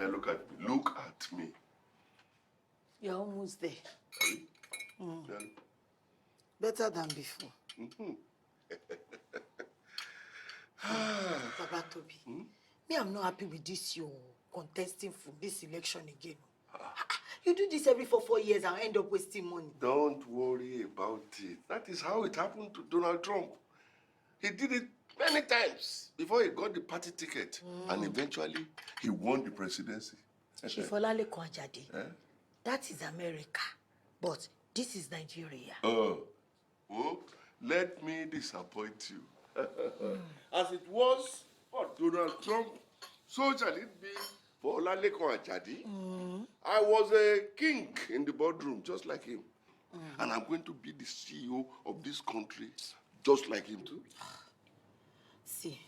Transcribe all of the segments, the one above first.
Look at me. Look at me. You're almost there. Yeah. Better than before. Baba Toby, me, I'm not happy with this, your contesting for this election again. You do this every 4 years and end up wasting money. Don't worry about it. That is how it happened to Donald Trump. He did it many times before he got the party ticket. And eventually, he won the presidency. Chifolale Kwajade. That is America. But this is Nigeria. Oh, let me disappoint you. As it was for Donald Trump, so shall it be for Olaleko Ajadi. I was a king in the boardroom, just like him. And I'm going to be the CEO of this country, just like him too. See,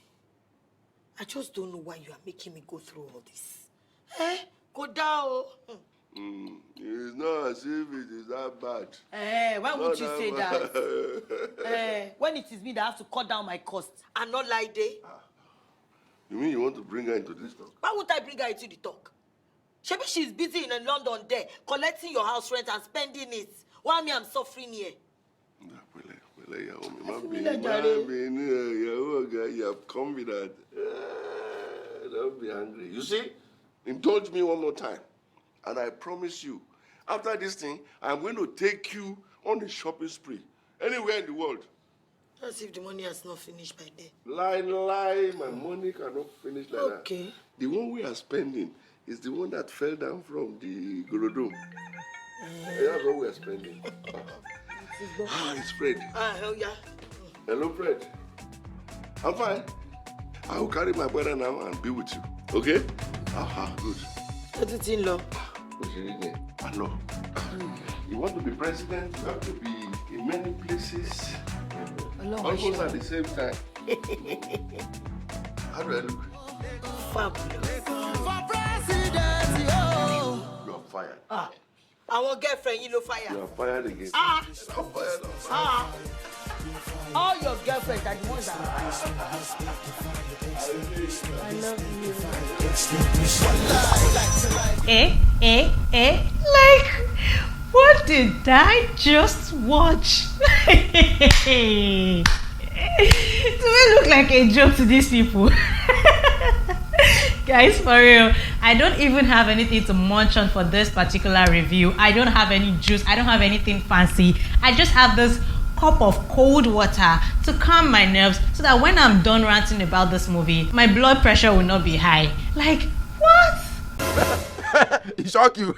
I just don't know why you are making me go through all this. Go down. It's not as if it is that bad. Why would you say that? When it is me that have to cut down my costs and not lie there. You mean you want to bring her into this talk? Why would I bring her into the talk? Maybe she's busy in London there, collecting your house rent and spending it, while me, I'm suffering here. You have come with that. Don't be angry. You see, indulge me one more time. And I promise you, after this thing, I'm going to take you on a shopping spree. Anywhere in the world. As if the money has not finished by then. Lie. My money cannot finish like that. Okay. The one we are spending is the one that fell down from the Ighodaro. That's what we are spending. It's Fred. Hell yeah. Hello, Fred. I'm fine. I will carry my brother now and be with you. Okay? Good. What is in law? I know. You want to be president, you have to be in many places. Almost at the same time. How do I look? Fabulous. For president, yo. You are fired. I want girlfriend, you know fire. You are fired again. I'm fired. All your girlfriends are the ones that are fired. I love you. Like, what did I just watch? Do we look like a joke to these people? Guys, for real, I don't even have anything to munch on for this particular review. I don't have any juice. I don't have anything fancy. I just have this cup of cold water to calm my nerves so that when I'm done ranting about this movie, my blood pressure will not be high. Like, what? It shocked you.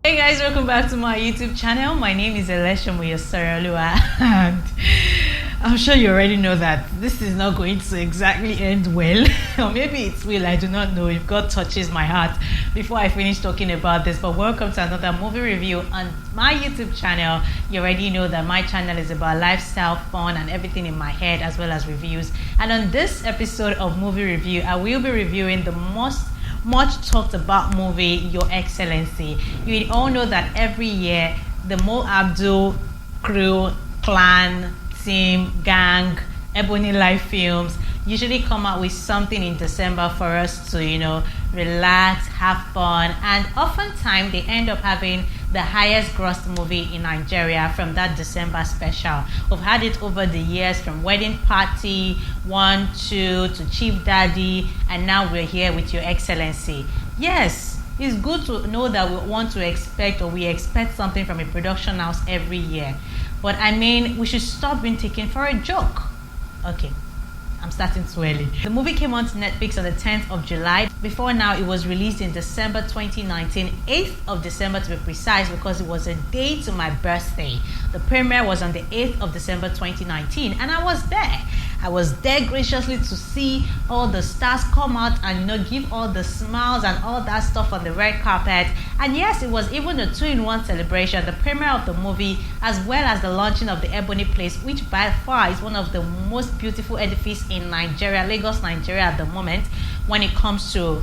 Hey guys, welcome back to my YouTube channel. My name is Elisha Moyosaralua, and I'm sure you already know that this is not going to exactly end well. Or maybe it will, I do not know if God touches my heart before I finish talking about this. But welcome to another movie review on my YouTube channel. You already know that my channel is about lifestyle, fun, and everything in my head, as well as reviews. And on this episode of movie review, I will be reviewing the much talked about movie, Your Excellency. You all know that every year the Mo Abdul crew, clan, team, gang, Ebony Life Films usually come out with something in December for us to, relax, have fun, and oftentimes they end up having the highest grossed movie in Nigeria from that December special. We've had it over the years, from Wedding Party 1, 2 to Chief Daddy, and now we're here with Your Excellency. Yes, it's good to know that we expect something from a production house every year. But I mean, we should stop being taken for a joke. Okay, I'm starting too early. The movie came on to Netflix on the 10th of July. Before now, it was released in December 2019, 8th of December to be precise, because it was a day to my birthday. The premiere was on the 8th of December 2019, and I was there. I was there graciously to see all the stars come out and give all the smiles and all that stuff on the red carpet. And yes, it was even a 2-in-1 celebration, the premiere of the movie as well as the launching of the Ebony Place, which by far is one of the most beautiful edifices in Nigeria, Lagos, Nigeria at the moment, when it comes to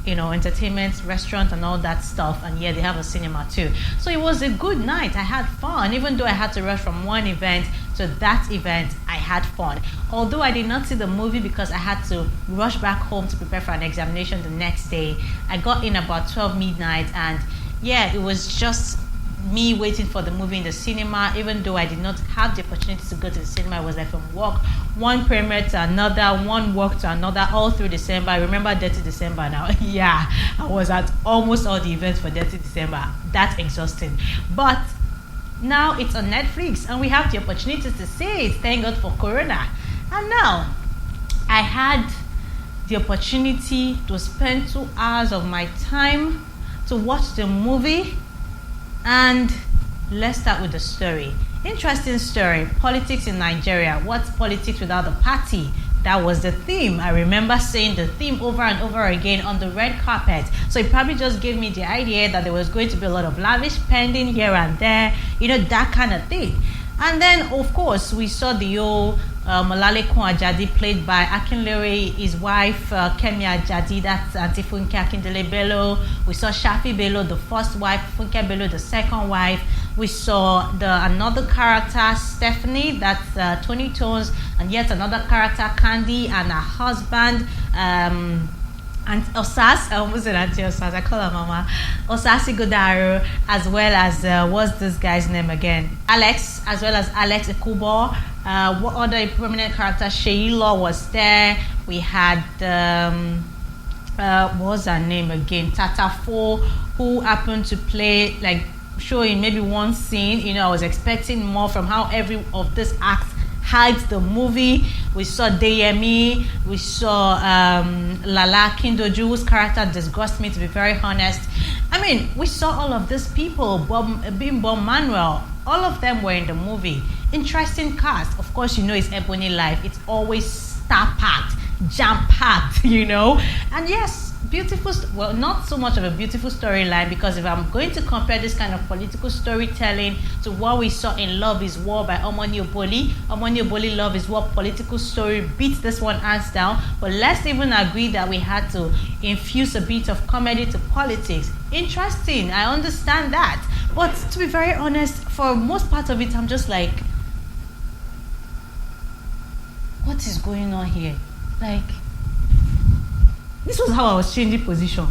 entertainment, restaurant, and all that stuff. And yeah, they have a cinema too. So it was a good night. I had fun, even though I had to rush from one event to that event. I had fun. Although I did not see the movie because I had to rush back home to prepare for an examination the next day. I got in about 12 midnight, and yeah, it was just me waiting for the movie in the cinema. Even though I did not have the opportunity to go to the cinema, I was like from work, one premiere to another, one work to another, all through December. I remember Dirty December now. Yeah, I was at almost all the events for Dirty December. That's exhausting. But now it's on Netflix and we have the opportunity to see it. Thank God for Corona. And now I had the opportunity to spend 2 hours of my time to watch the movie. And let's start with the story. Interesting story. Politics in Nigeria. What's politics without the party? That was the theme. I remember saying the theme over and over again on the red carpet. So it probably just gave me the idea that there was going to be a lot of lavish spending here and there, that kind of thing. And then, of course, we saw the old Malale Ajadi played by Akindele, his wife, Kemi Ajadi, that's Auntie Funke Akindele Bello. We saw Shaffy Bello, the first wife, Funke Bello, the second wife. We saw another character, Stephanie, that's Tony Tones, and yet another character, Candy, and her husband, and Osas, I almost said Auntie Osas, I call her Mama, Osas Ighodaro, as well as, what's this guy's name again? Alex, as well as Alex Ekubo. What other prominent character? Sheila was there. We had, what was her name again? Tata Fo, who happened to play, like, showing maybe one scene. I was expecting more from how every of this acts hides the movie. We saw Deyemi, we saw Lala Kindoju, whose character disgusted me, to be very honest. I mean, we saw all of these people, Bimbo Manuel, all of them were in the movie. Interesting cast. Of course, it's Ebony Life. It's always star-packed, jam-packed, And yes, beautiful, well, not so much of a beautiful storyline, because if I'm going to compare this kind of political storytelling to what we saw in Love is War by Omoni Oboli, Love is War political story beats this one hands down. But let's even agree that we had to infuse a bit of comedy to politics. Interesting, I understand that. But to be very honest, for most part of it, I'm just like, what is going on here? Like, this was how I was changing position.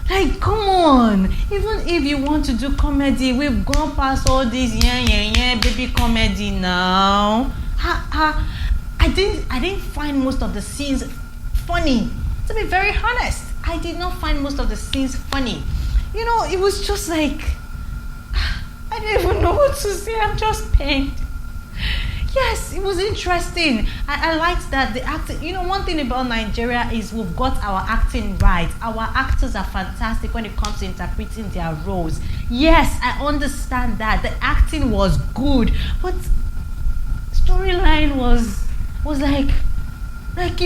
Like, come on. Even if you want to do comedy, we've gone past all this baby comedy now. I didn't find most of the scenes funny. To be very honest, I did not find most of the scenes funny. It was just like, I don't even know what to say. I'm just pained. Yes, it was interesting. I liked that the acting. One thing about Nigeria is we've got our acting right. Our actors are fantastic when it comes to interpreting their roles. Yes, I understand that. The acting was good, but storyline was like this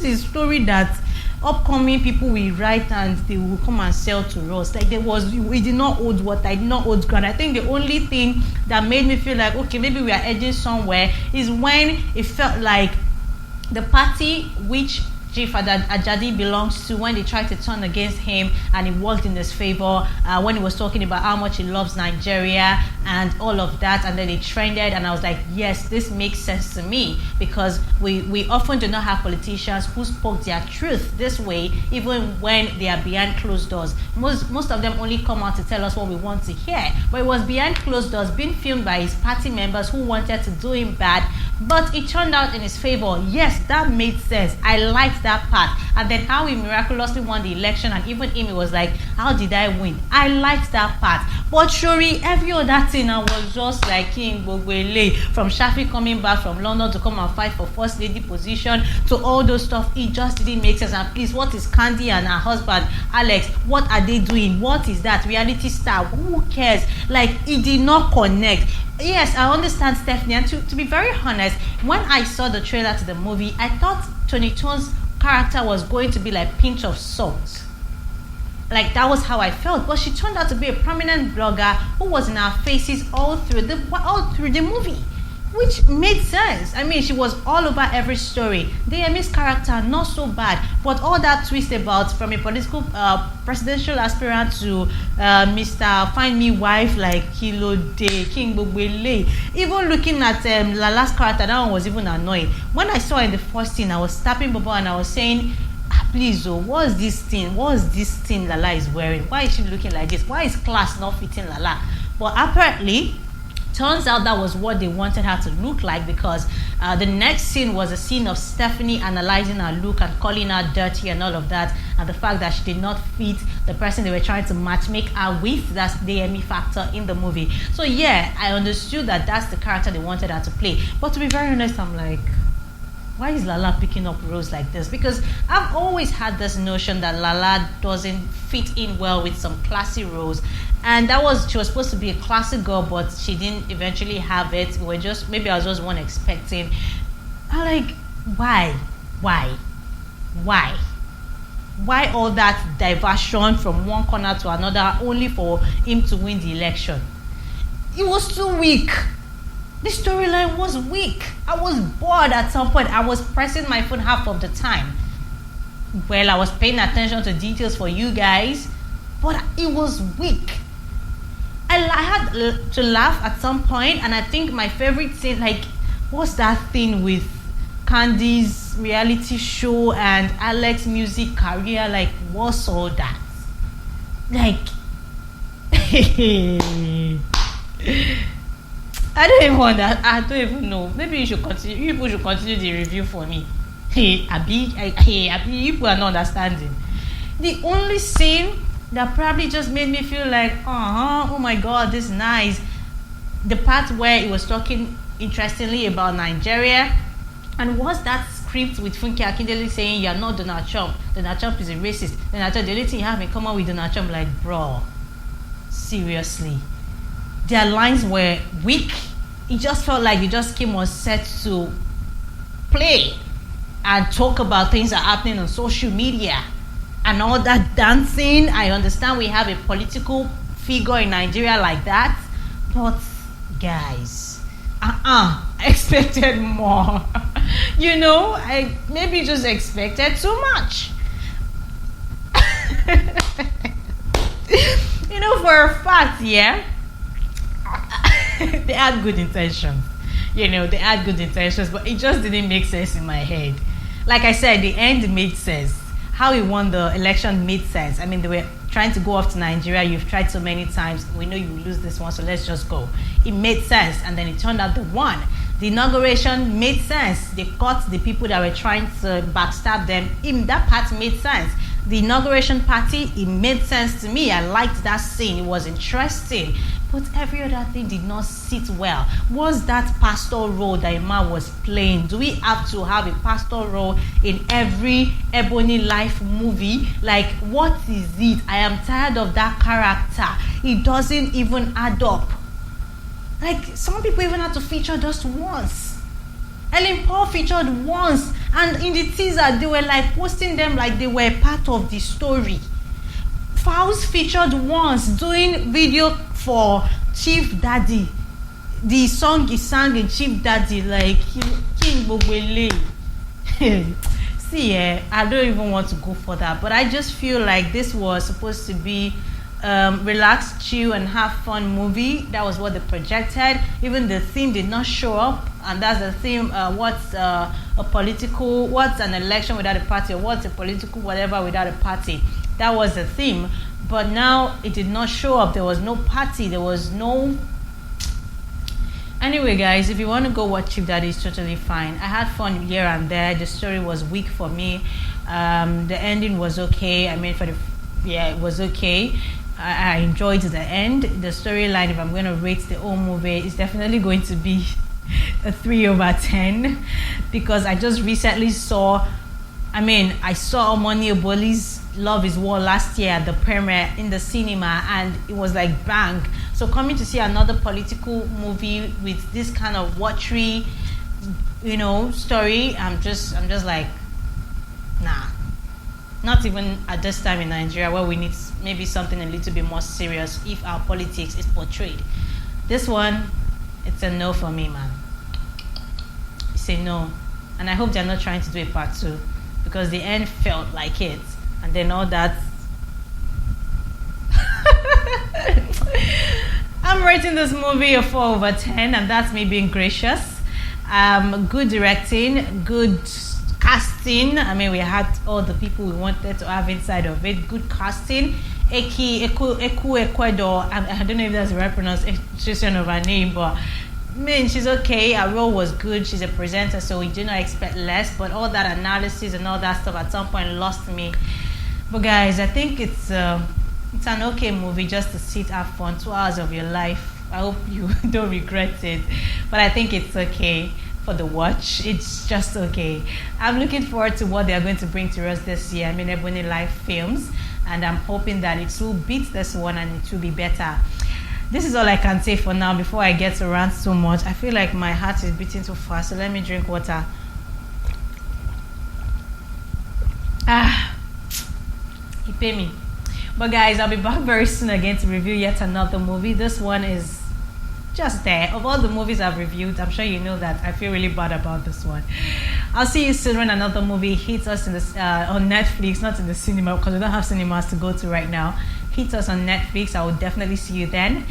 is a story that upcoming people will write and they will come and sell to us. Like, we did not hold water, I did not hold ground. I think the only thing that made me feel like, okay, maybe we are edging somewhere is when it felt like the party which Chief Ajadi belongs to, when they tried to turn against him and it worked in his favor, when he was talking about how much he loves Nigeria and all of that, and then it trended, and I was like, yes, this makes sense to me, because we often do not have politicians who spoke their truth this way, even when they are behind closed doors. Most of them only come out to tell us what we want to hear, but it was behind closed doors, being filmed by his party members who wanted to do him bad, but it turned out in his favor. Yes, that made sense. I liked that part. And then how he miraculously won the election, and even him, it was like, how did I win? I liked that part. But surely every other thing, I was just like King Bogwele, from Shaffy coming back from London to come and fight for first lady position, to all those stuff. It just didn't make sense. And please, what is Candy and her husband Alex, what are they doing? What is that? Reality star, who cares? Like, it did not connect. Yes, I understand Stephanie, and to be very honest, when I saw the trailer to the movie, I thought Tony Tone's character was going to be like pinch of salt. Like, that was how I felt. But she turned out to be a prominent blogger who was in our faces all through the movie. which made sense. I mean, she was all over every story. DM's character, not so bad, but all that twist about from a political presidential aspirant to Mr. Find Me Wife, like Kilo Day, King Bogbele. Even looking at Lala's character, that one was even annoying. When I saw in the first scene, I was tapping Bobo and I was saying, please, oh, what's this thing? What's this thing Lala is wearing? Why is she looking like this? Why is class not fitting Lala? But apparently, turns out that was what they wanted her to look like, because the next scene was a scene of Stephanie analyzing her look and calling her dirty and all of that, and the fact that she did not fit the person they were trying to matchmake her with. That's the DME factor in the movie. So yeah, I understood that that's the character they wanted her to play. But to be very honest, I'm like, why is Lala picking up roles like this? Because I've always had this notion that Lala doesn't fit in well with some classy roles. And she was supposed to be a classy girl, but she didn't eventually have it. Maybe I was just one expecting. I'm like, why? Why all that diversion from one corner to another only for him to win the election? It was too weak. The storyline was weak. I was bored at some point. I was pressing my phone half of the time. Well, I was paying attention to details for you guys, but it was weak. I had to laugh at some point, and I think my favorite thing, like, what's that thing with Candy's reality show and Alex's music career? Like, what's all that? Like, I don't even know. Maybe you should continue. You people should continue the review for me. Hey, you people are not understanding. The only scene that probably just made me feel like, oh my God, this is nice. The part where he was talking interestingly about Nigeria, and what's that script with Funke Akindele saying you're not Donald Trump. Donald Trump is a racist. Donald Trump, the only thing you have in common with Donald Trump, like, bro, seriously. Their lines were weak. It just felt like you just came on set to play and talk about things that are happening on social media and all that dancing. I understand we have a political figure in Nigeria like that, but guys, I expected more. I maybe just expected too much. For a fact, yeah, they had good intentions. They had good intentions, but it just didn't make sense in my head. Like I said, the end made sense. How he won the election made sense. I mean, they were trying to go off to Nigeria. You've tried so many times. We know you lose this one, so let's just go. It made sense, and then it turned out they won. The inauguration made sense. They caught the people that were trying to backstab them. That part made sense. The inauguration party, it made sense to me. I liked that scene. It was interesting. But every other thing did not sit well. Was that pastor role that Emma was playing? Do we have to have a pastor role in every Ebony Life movie? Like, what is it? I am tired of that character. It doesn't even add up. Like, some people even had to feature just once. Ellen Paul featured once, and in the teaser, they were like posting them like they were part of the story. Fowles featured once doing video for Chief Daddy. The song he sang in Chief Daddy, like King Bogbele. See, I don't even want to go for that, but I just feel like this was supposed to be relax, chill, and have fun movie. That was what they projected. Even the theme did not show up, and that's the theme. What's an election without a party, or what's a political whatever without a party? That was the theme. But now it did not show up. There was no party. There was no. Anyway, guys, if you want to go watch Chief Daddy, it's totally fine. I had fun here and there. The story was weak for me. The ending was okay. I mean, it was okay. I enjoyed the end. The storyline, if I'm going to rate the whole movie, is definitely going to be a 3/10, because I just recently saw Omoni Oboli's Love is War last year at the premiere in the cinema, and it was like bang. So coming to see another political movie with this kind of watery, story, I'm just like, nah. Not even at this time in Nigeria, where we need maybe something a little bit more serious if our politics is portrayed. This one, it's a no for me, man. say no. And I hope they're not trying to do a part 2 because the end felt like it. And then all that. I'm rating this movie a 4/10, and that's me being gracious. Good directing, good casting. I mean, we had all the people we wanted to have inside of it. Good casting. Ecuador. I don't know if that's the right pronunciation of her name, but man, she's okay. Her role was good. She's a presenter, so we do not expect less. But all that analysis and all that stuff at some point lost me. But guys, I think it's an okay movie just to sit, have fun. 2 hours of your life. I hope you don't regret it. But I think it's okay for the watch. It's just okay. I'm looking forward to what they are going to bring to us this year. I mean, Ebony Live Films. And I'm hoping that it will beat this one and it will be better. This is all I can say for now before I get to rant so much. I feel like my heart is beating too fast, so let me drink water. You pay me. But guys, I'll be back very soon again to review yet another movie. This one is just there. Of all the movies I've reviewed, I'm sure you know that I feel really bad about this one. I'll see you soon when another movie hits us in on Netflix, not in the cinema because we don't have cinemas to go to right now. Hit us on Netflix. I will definitely see you then.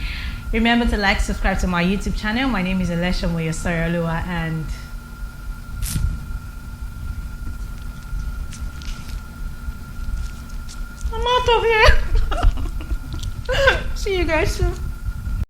Remember to like, subscribe to my YouTube channel. My name is Elisha Moyosaralua, and I'm out of here. See you guys soon.